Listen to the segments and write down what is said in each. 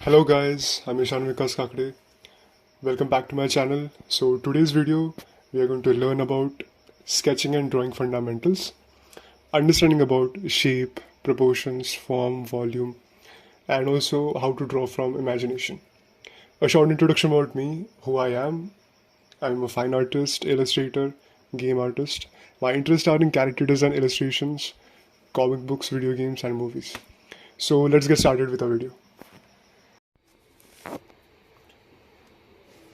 Hello guys, I'm Ishan Vikas Kakade. Welcome back to my channel. So today's video we are going to learn about sketching and drawing fundamentals, understanding about shape, proportions, form, volume, and also how to draw from imagination. A short introduction about me, who I am. I'm a fine artist, illustrator, game artist. My interests are in character design, illustrations, comic books, video games, and movies. So let's get started with our video.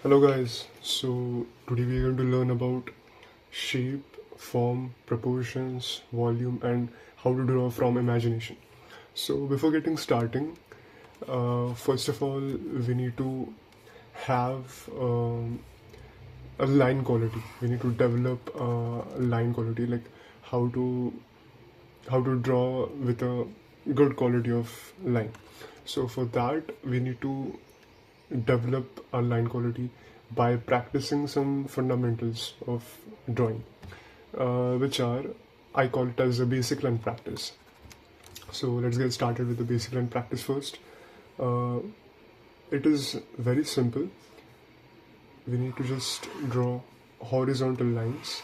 Hello guys, so today we are going to learn about shape, form, proportions, volume, and how to draw from imagination. So before getting starting, first of all we need to have a line quality. We need to develop line quality, like how to draw with a good quality of line. So for that we need to develop our line quality by practicing some fundamentals of drawing, which are, I call it as a basic line practice. So let's get started with the basic line practice first. Uh, it is very simple. We need to just draw horizontal lines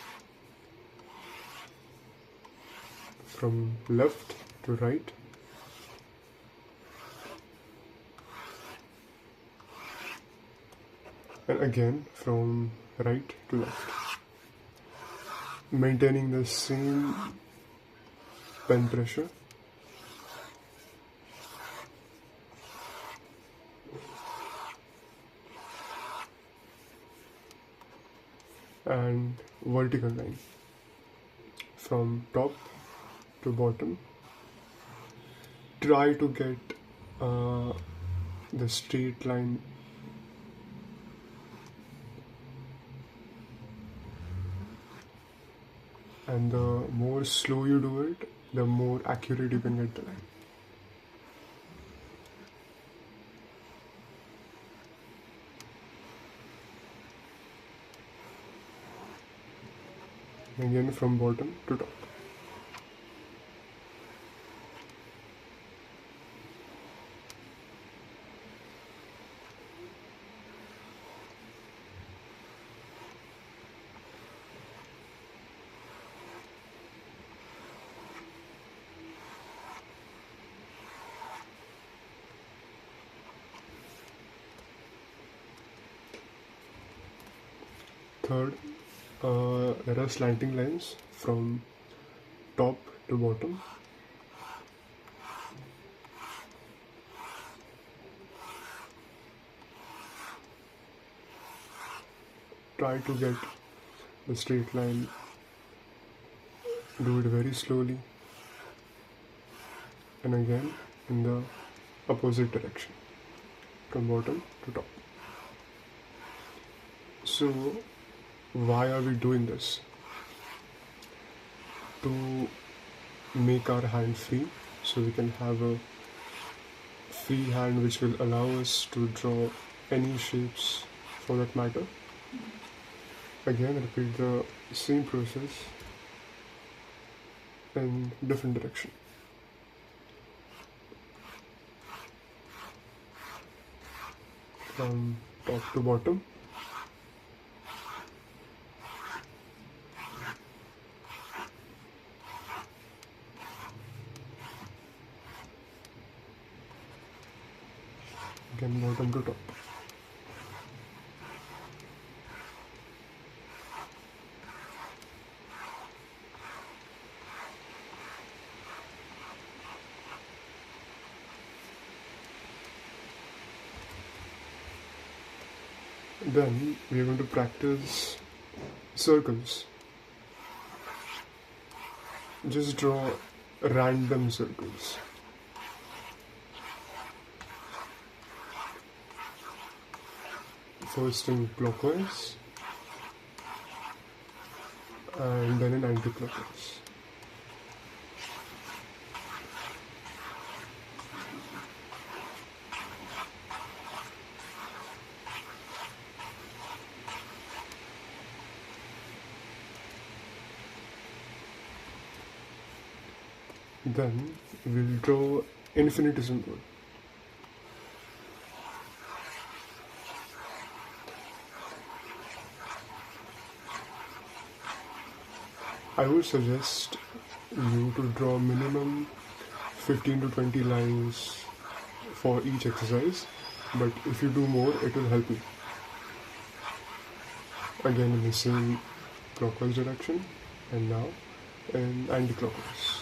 from left to right, and again from right to left, maintaining the same pen pressure. And vertical line from top to bottom. Try to get the straight line and the more slow you do it, the more accurate you can get the line. Again from bottom to top. Third, there are slanting lines from top to bottom. Try to get the straight line, do it very slowly, and again in the opposite direction from bottom to top. So why are we doing this? To make our hand free, so we can have a free hand which will allow us to draw any shapes for that matter. Again, repeat the same process in different direction. From top to bottom. Again, bottom to top. Then we are going to practice circles. Just draw random circles. First in clockwise and then in anti-clockwise. Then we'll draw infinity symbol. I would suggest you to draw minimum 15 to 20 lines for each exercise, but if you do more, it will help you. Again in the same clockwise direction, and now in anti-clockwise.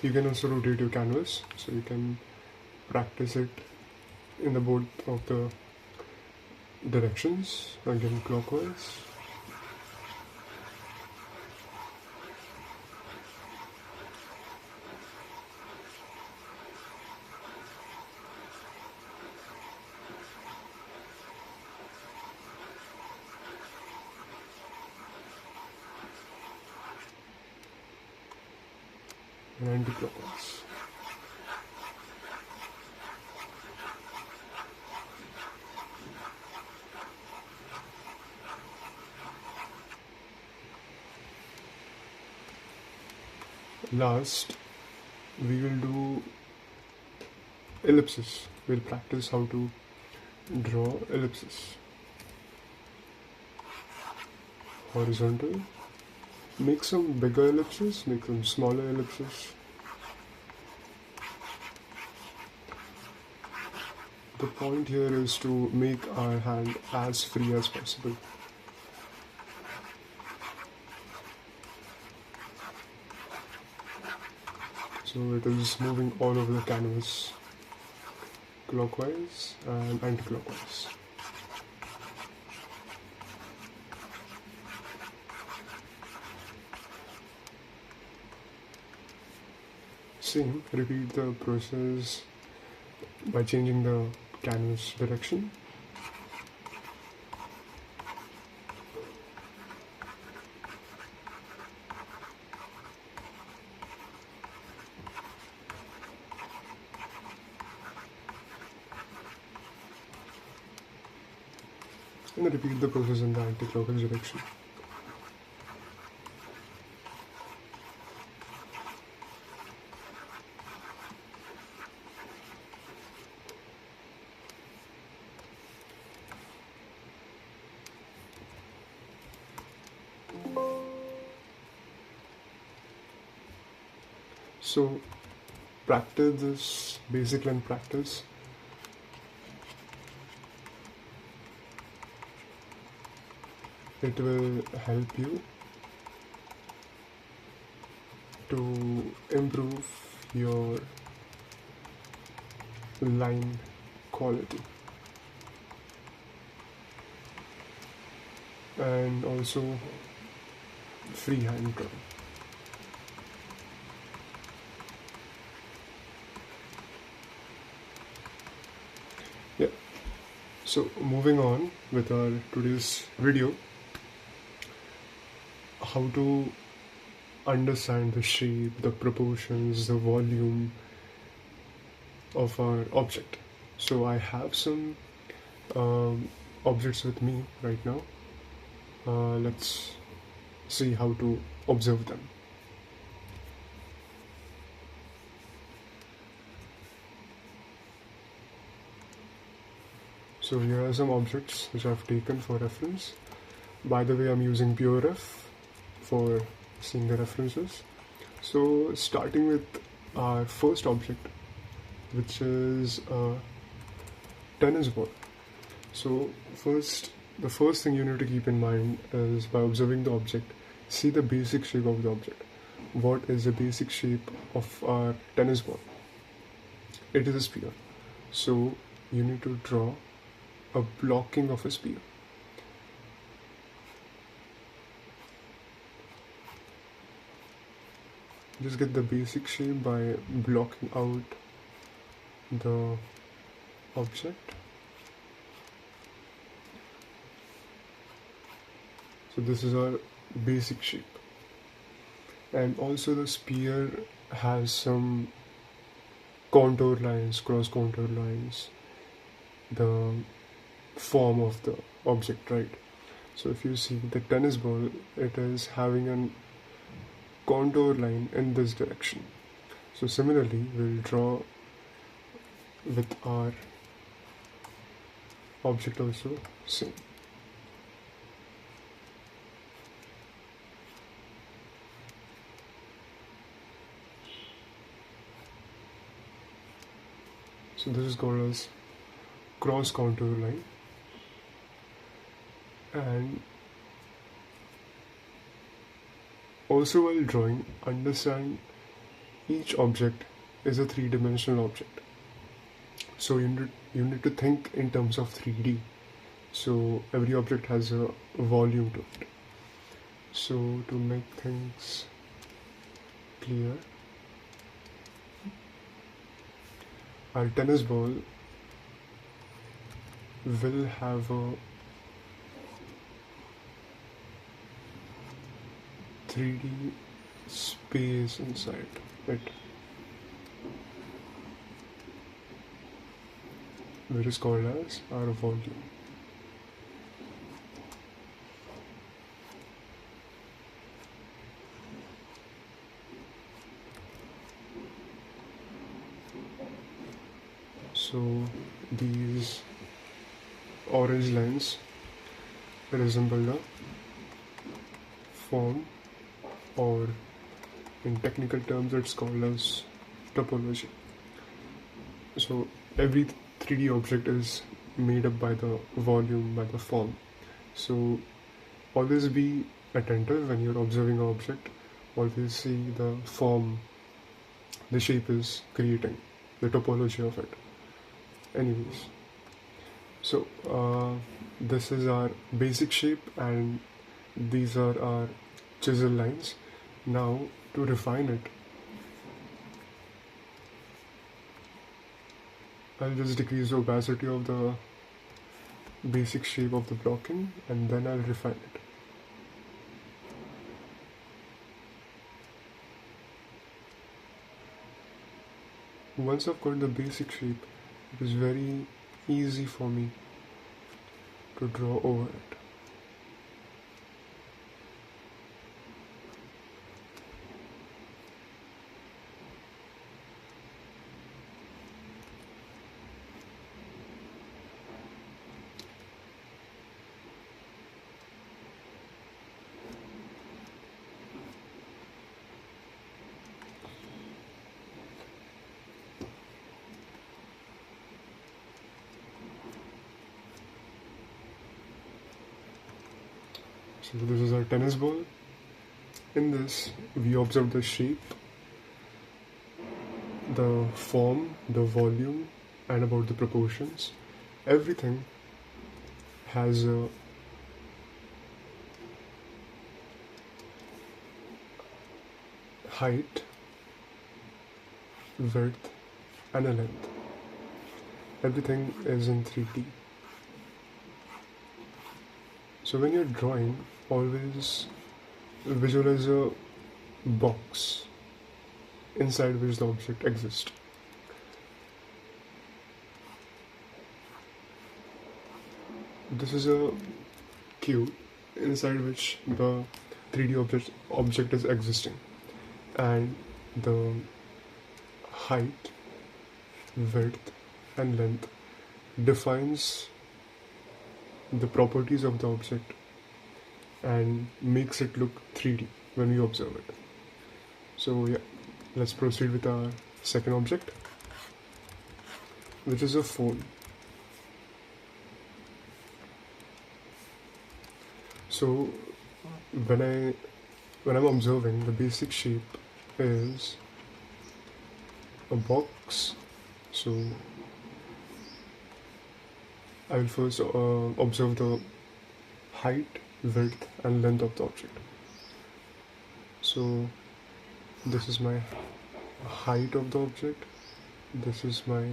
You can also rotate your canvas, so you can practice it in the both of the directions, again clockwise. And anti-clockwise. Last, we will do ellipses. We'll practice how to draw ellipses. Horizontal. Make some bigger ellipses, make some smaller ellipses. The point here is to make our hand as free as possible. So it is moving all over the canvas, clockwise and anti-clockwise. Same, repeat the process by changing the canvas direction. And repeat the process in the anti-clockwise direction. So practice this basic line practice. It will help you to improve your line quality and also freehand drawing. Yeah. So moving on with our today's video, how to understand the shape, the proportions, the volume of our object. So I have some objects with me right now. Let's see how to observe them. So here are some objects which I've taken for reference. By the way, I'm using PureRef for seeing the references. So starting with our first object, which is a tennis ball. So the first thing you need to keep in mind is, by observing the object, see the basic shape of the object. What is the basic shape of our tennis ball? It is a sphere. So you need to draw a blocking of a sphere. Just get the basic shape by blocking out the object. So this is our basic shape. And also the sphere has some contour lines, cross contour lines, the form of the object, right? So if you see the tennis ball, it is having a contour line in this direction. So similarly, we'll draw with our object also same. So this is called as cross contour line, and also while drawing, understand each object is a three-dimensional object. So you need to think in terms of 3D. So every object has a volume to it. So to make things clear, our tennis ball will have a 3D space inside it, which is called as our volume. So these orange lines resemble the form, or in technical terms it's called as topology. So every 3D object is made up by the volume, by the form. So always be attentive when you're observing an object. Always see the form the shape is creating, the topology of it. Anyways, so this is our basic shape, and these are our chisel lines. Now to refine it, I'll just decrease the opacity of the basic shape of the blocking, and then I'll refine it. Once I've got the basic shape, it is very easy for me to draw over it. So this is our tennis ball. In this, we observe the shape, the form, the volume, and about the proportions. Everything has a height, width, and a length. Everything is in 3D. So when you're drawing, always visualize a box inside which the object exists. This is a cube inside which the 3D object is existing, and the height, width, and length defines the properties of the object and makes it look 3D when we observe it. So yeah, let's proceed with our second object, which is a phone. So when I'm observing, the basic shape is a box. So I will first observe the height, width, and length of the object. So this is my height of the object, this is my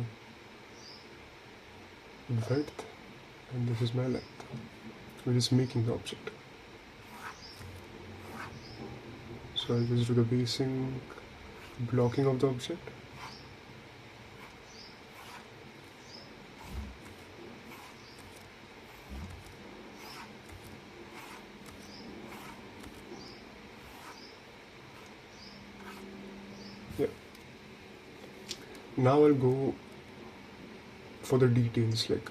width, and this is my length, which is making the object. So I'll just do the basic blocking of the object. Yeah. Now I'll go for the details, like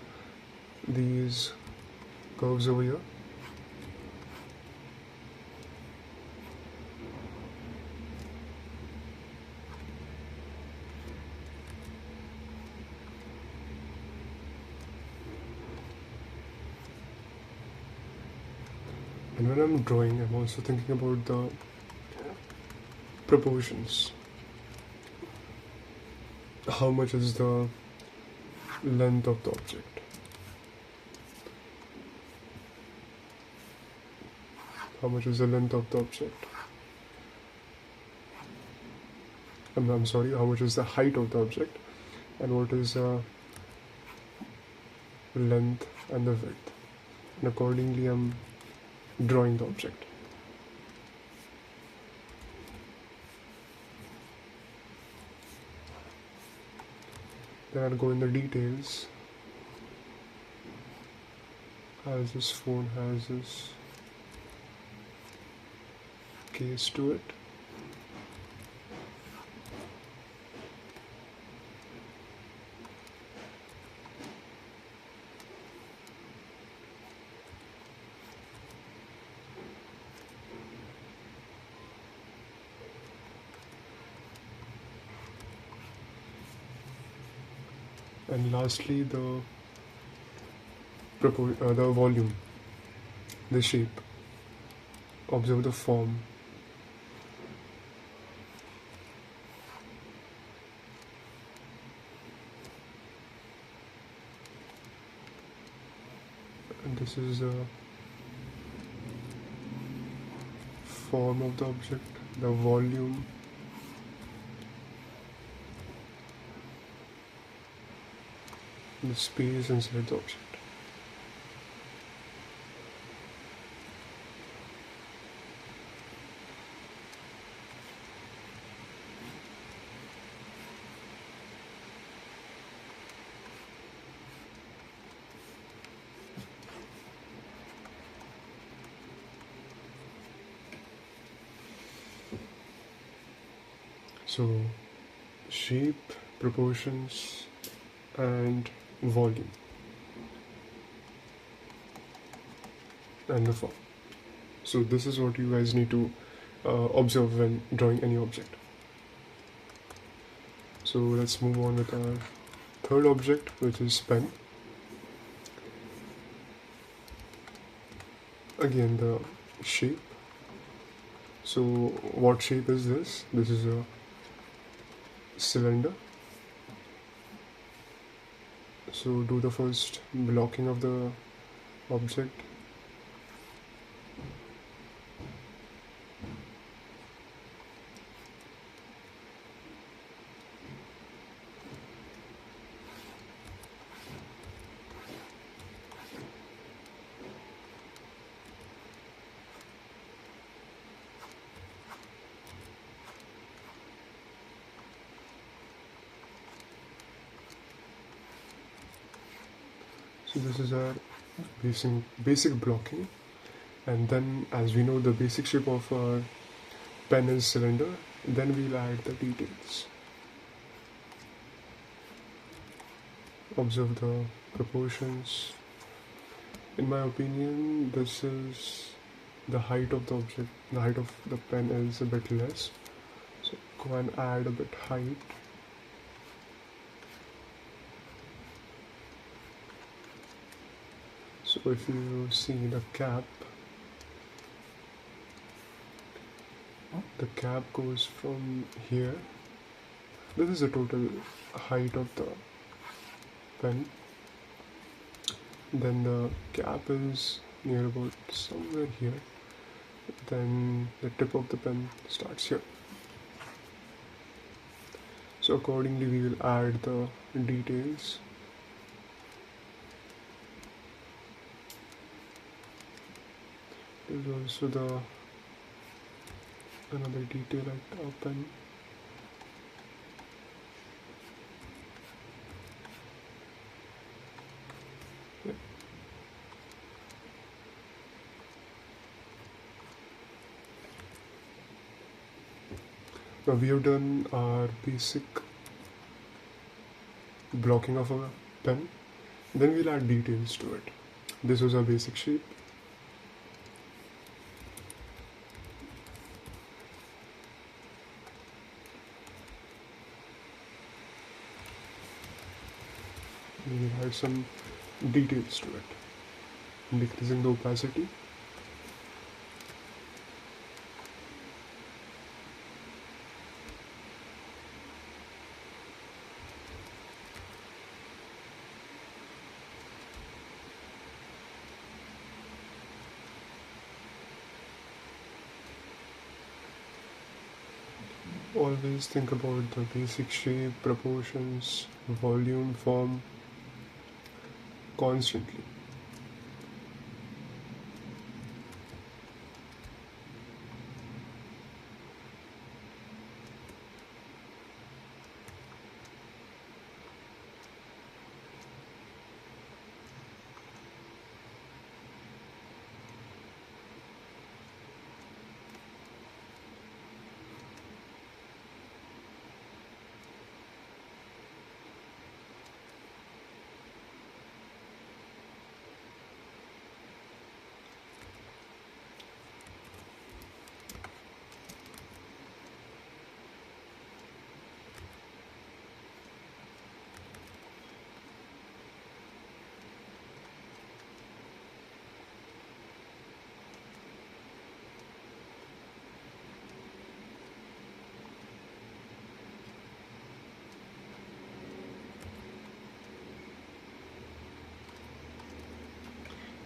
these curves over here. And when I'm drawing, I'm also thinking about the proportions. How much is the length of the object? How much is the length of the object? I'm sorry, how much is the height of the object? And what is the length and the width? And accordingly, I'm drawing the object. Then I'll go in the details. As this phone has this case to it. And lastly, the volume, the shape. Observe the form. And this is the form of the object, the volume. The space inside the object. So, shape, proportions, and volume, and the form. So this is what you guys need to observe when drawing any object. So let's move on with our third object, which is pen. Again, the shape. So what shape is this? This is a cylinder. So do the first blocking of the object. So this is our basic blocking, and then as we know the basic shape of our pen is cylinder, then we'll add the details. Observe the proportions. In my opinion, this is the height of the object. The height of the pen is a bit less, so go and add a bit height. So if you see the cap goes from here. This is the total height of the pen. Then the cap is near about somewhere here. Then the tip of the pen starts here. So accordingly we will add the details. There's also another detail at our pen. Yeah. Now we have done our basic blocking of a pen, then we'll add details to it. This was our basic shape. We'll add some details to it, decreasing the opacity. Always think about the basic shape, proportions, volume, form constantly.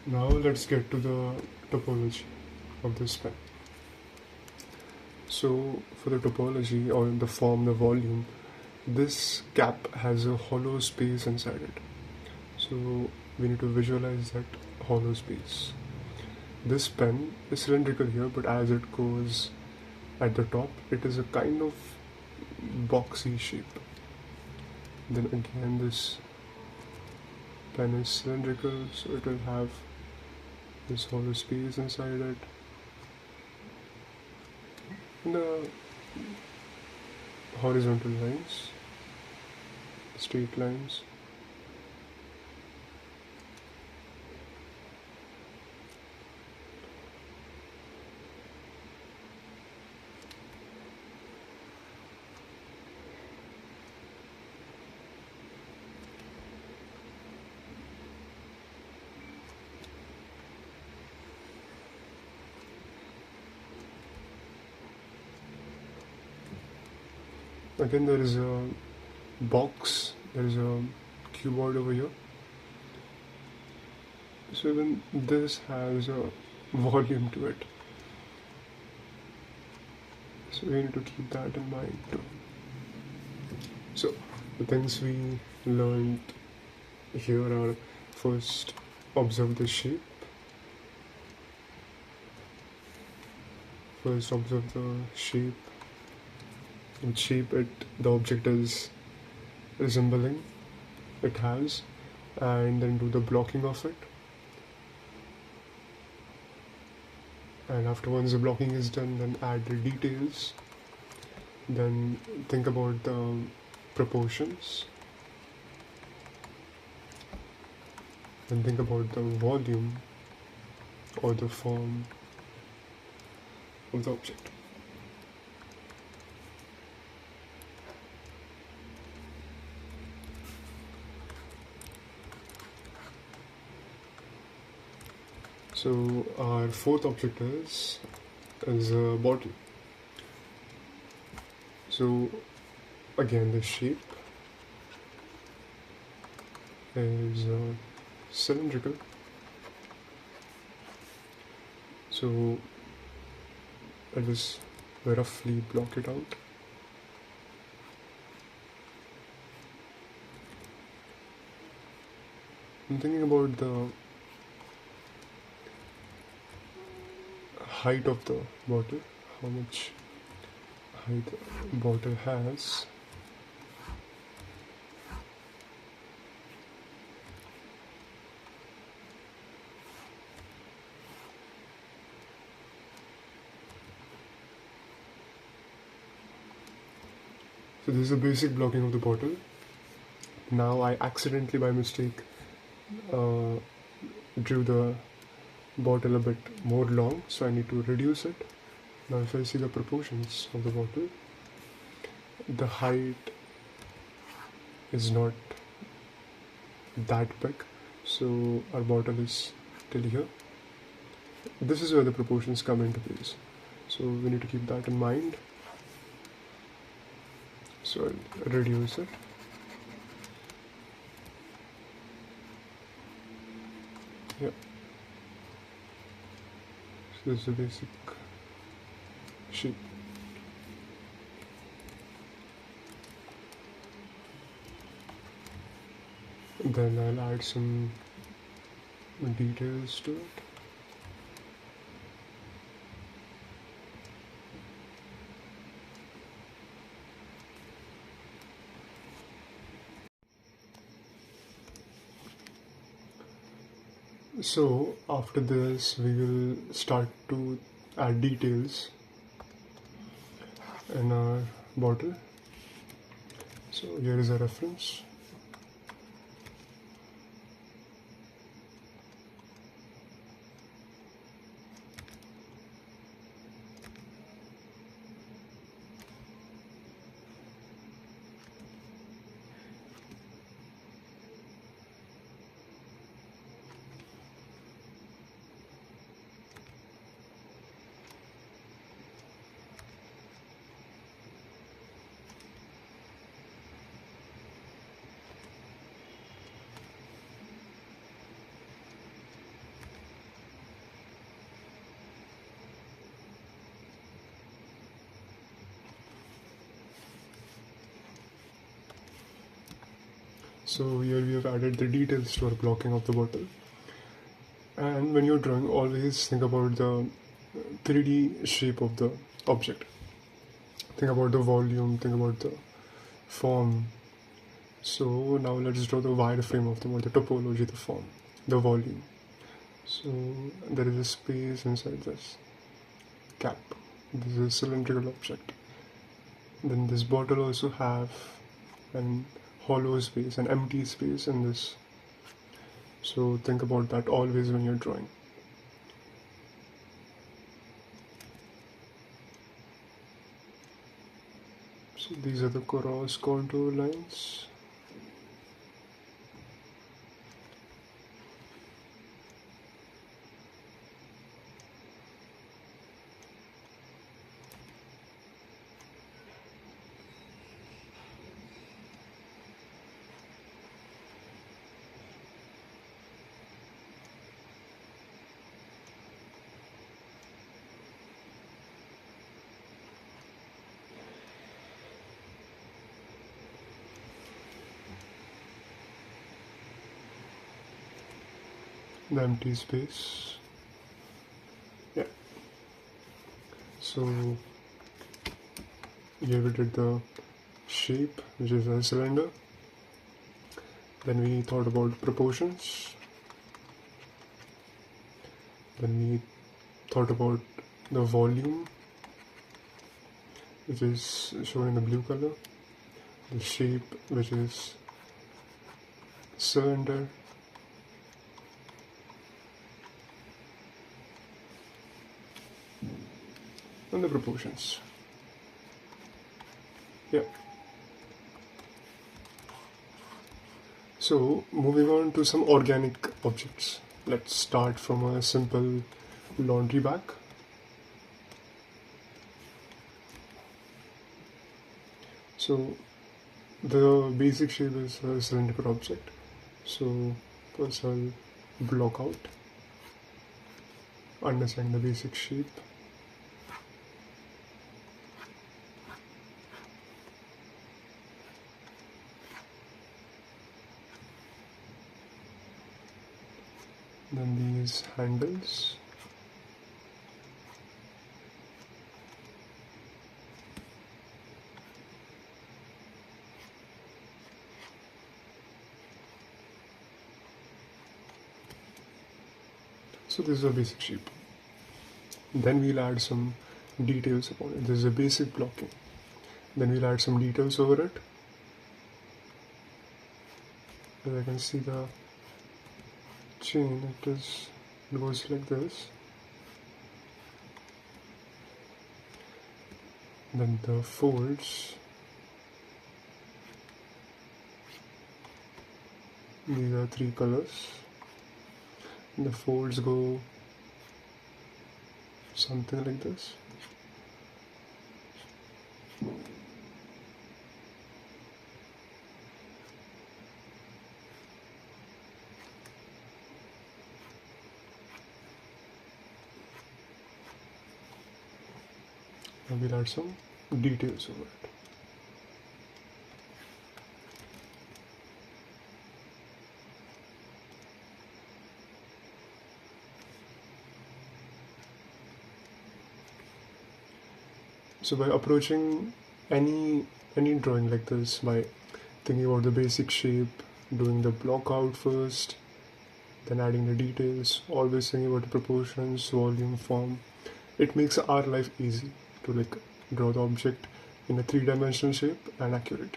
Now let's get to the topology of this pen. So for the topology or the form, the volume, this cap has a hollow space inside it. So we need to visualize that hollow space. This pen is cylindrical here, but as it goes at the top, it is a kind of boxy shape. Then again, this pen is cylindrical, so it will have this hollow space inside it. The horizontal lines, straight lines. Again, there is a box, there is a keyboard over here. So even this has a volume to it. So we need to keep that in mind too. So the things we learned here are: first, observe the shape. First, observe the shape. Which shape the object is resembling, it has, and then do the blocking of it. And after once the blocking is done, then add the details. Then think about the proportions. Then think about the volume or the form of the object. So our fourth object is a bottle. So again, the shape is cylindrical. So I'll just roughly block it out. I'm thinking about the height of the bottle, how much height the bottle has. So this is the basic blocking of the bottle. Now I accidentally by mistake uh, drew the bottle a bit more long, so I need to reduce it. Now if I see the proportions of the bottle, the height is not that big, so our bottle is till here. This is where the proportions come into place, so we need to keep that in mind. So I'll reduce it. Yeah, so this is the basic shape. Then I'll add some details to it. So after this we will start to add details in our bottle. So here is a reference. So here we have added the details to our blocking of the bottle. And when you're drawing, always think about the 3D shape of the object. Think about the volume, think about the form. So now let's draw the wireframe of the topology, the form, the volume. So there is a space inside this cap. This is a cylindrical object. Then this bottle also have an hollow space, an empty space in this. So think about that always when you're drawing. So these are the cross contour lines. The empty space. Yeah. So here we did the shape, which is a cylinder. Then we thought about proportions. Then we thought about the volume, which is shown in the blue color. The shape, which is cylinder. And the proportions. Yeah. So moving on to some organic objects. Let's start from a simple laundry bag. So the basic shape is a cylindrical object. So first I'll block out, understand the basic shape. Then these handles. So this is a basic shape. Then we'll add some details upon it. This is a basic blocking. Then we'll add some details over it. As I can see the chain, it goes like this. Then the folds, these are 3 colors. The folds go something like this. Now we'll add some details over it. So by approaching any drawing like this, by thinking about the basic shape, doing the block out first, then adding the details, always thinking about the proportions, volume, form, it makes our life easy to like draw the object in a 3-dimensional shape and accurate.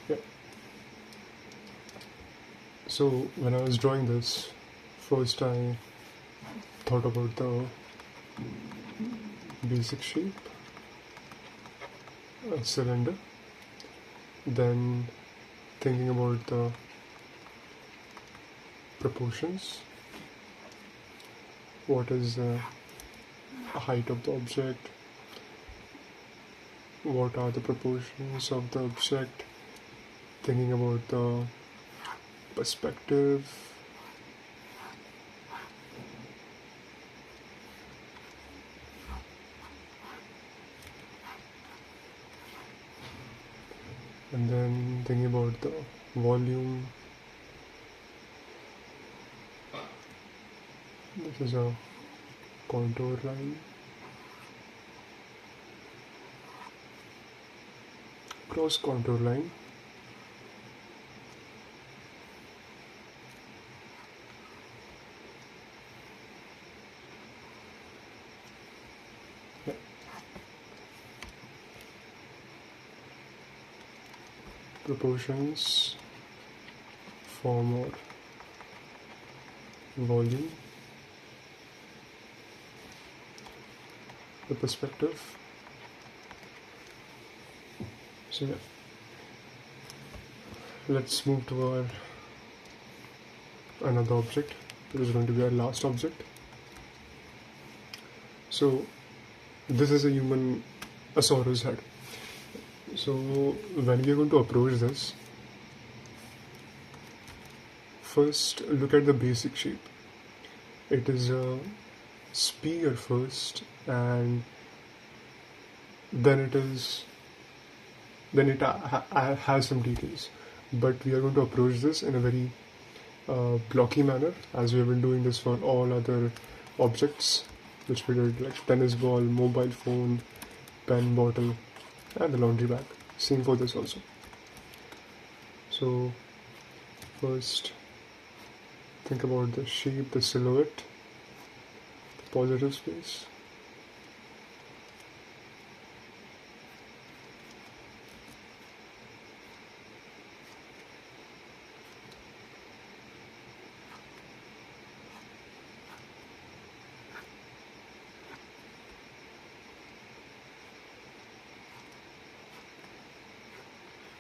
Yeah. So when I was drawing this, first I thought about the basic shape, a cylinder, then thinking about the proportions, what is the height of the object, what are the proportions of the object, thinking about the perspective, and then thinking about the volume. This is a contour line, cross contour line, yeah. Proportions, form or volume, the perspective. So yeah, let's move to our another object. This is going to be our last object. So this is a human Asaurus head. So when we are going to approach this, first look at the basic shape. It is a spear first, and then it has some details. But we are going to approach this in a very blocky manner, as we have been doing this for all other objects which we did, like tennis ball, mobile phone, pen, bottle, and the laundry bag. Same for this also. So first think about the shape, the silhouette, the positive space.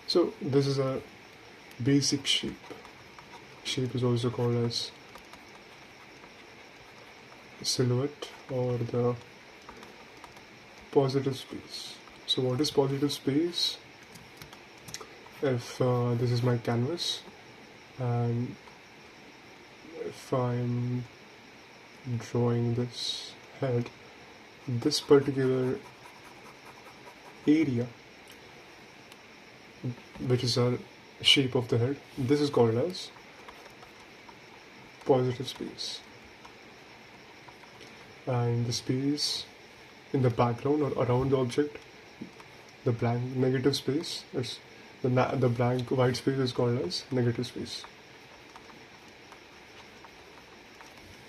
So this is a basic shape. Shape is also called as silhouette or the positive space. So what is positive space? If this is my canvas and if I'm drawing this head, this particular area, which is a shape of the head, this is called as positive space. And the space in the background or around the object, the blank negative space, the blank white space is called as negative space.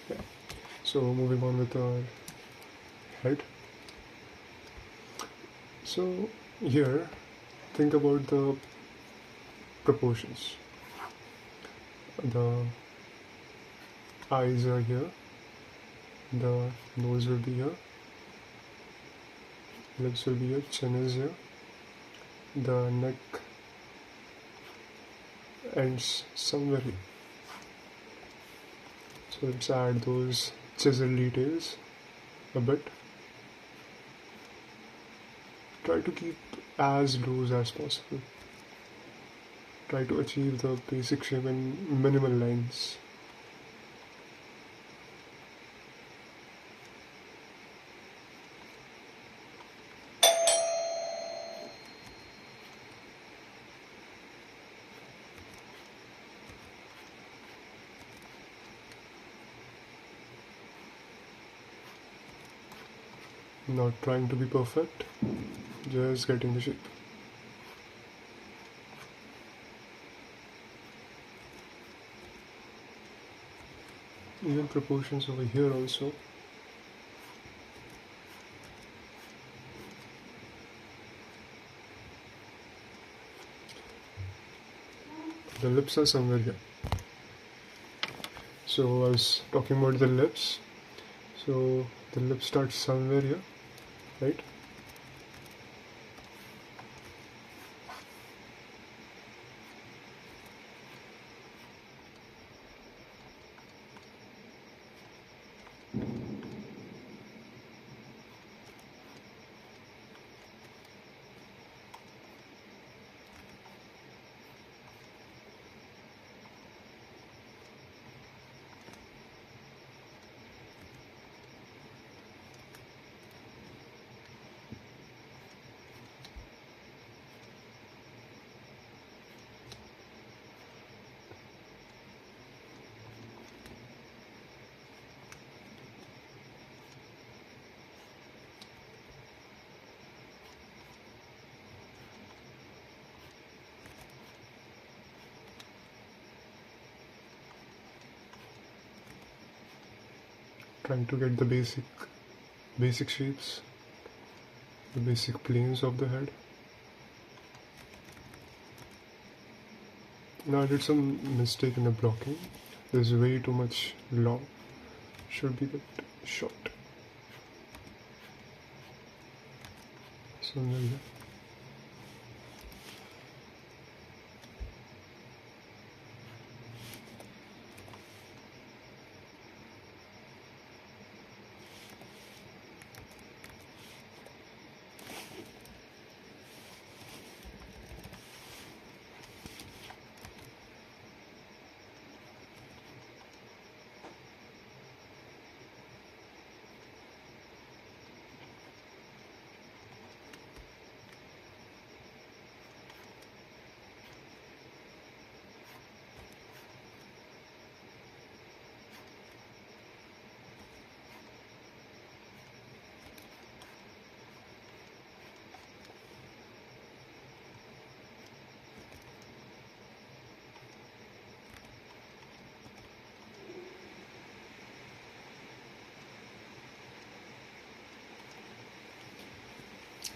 Yeah. So moving on with our head. So here, think about the proportions. The eyes are here, the nose will be here, lips will be here, chin is here, the neck ends somewhere here. So let's add those chisel details a bit. Try to keep as loose as possible. Try to achieve the basic shape in minimal lines. Not trying to be perfect, just getting the shape. Even proportions over here also. The lips are somewhere here. So I was talking about the lips. So the lips start somewhere here, right? Trying to get the basic shapes, the basic planes of the head. Now I did some mistake in the blocking. There's way too much long. Should be bit short. Somewhere here.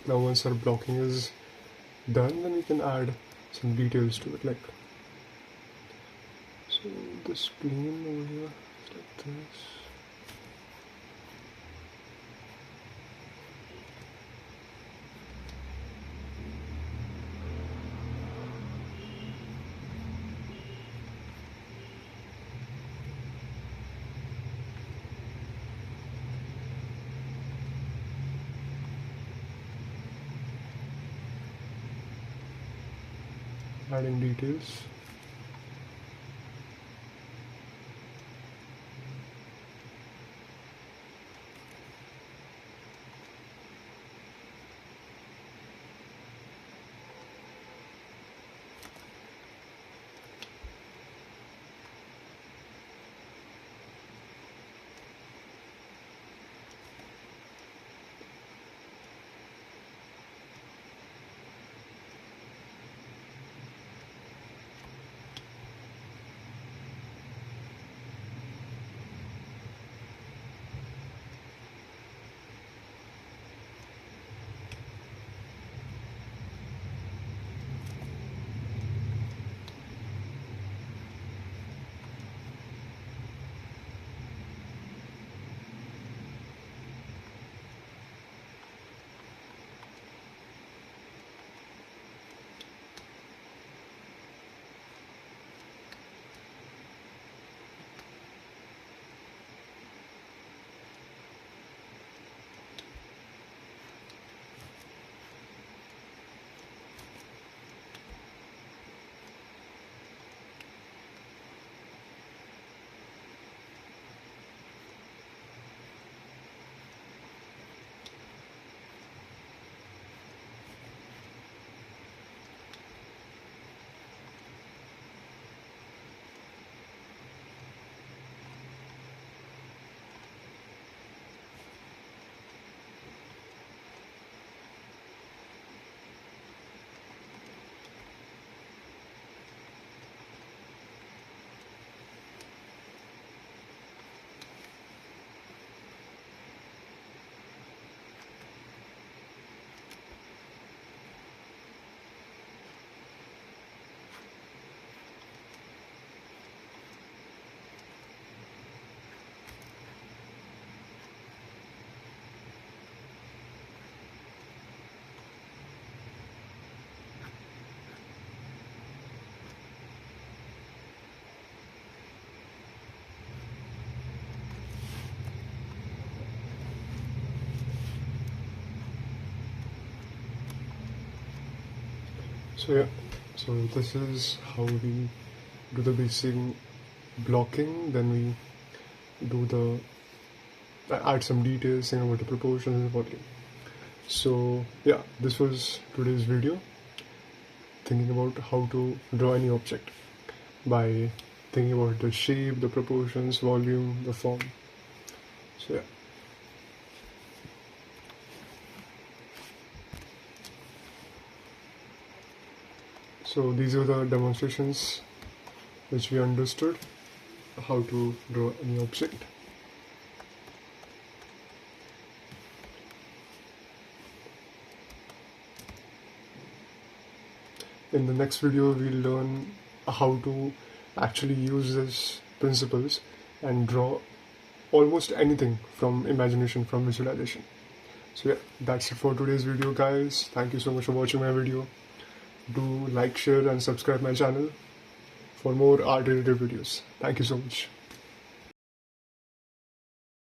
Now once our blocking is done, then we can add some details to it, like so this plane over here is like this. adding details. So yeah, so this is how we do the basic blocking. Then we do the add some details, saying about the proportions and volume. So yeah, this was today's video, thinking about how to draw any object by thinking about the shape, the proportions, volume, the form. So yeah. So these are the demonstrations which we understood how to draw any object. In the next video, we'll learn how to actually use these principles and draw almost anything from imagination, from visualization. So yeah, that's it for today's video, guys. Thank you so much for watching my video. Do like, share and subscribe my channel for more art related videos. Thank you so much.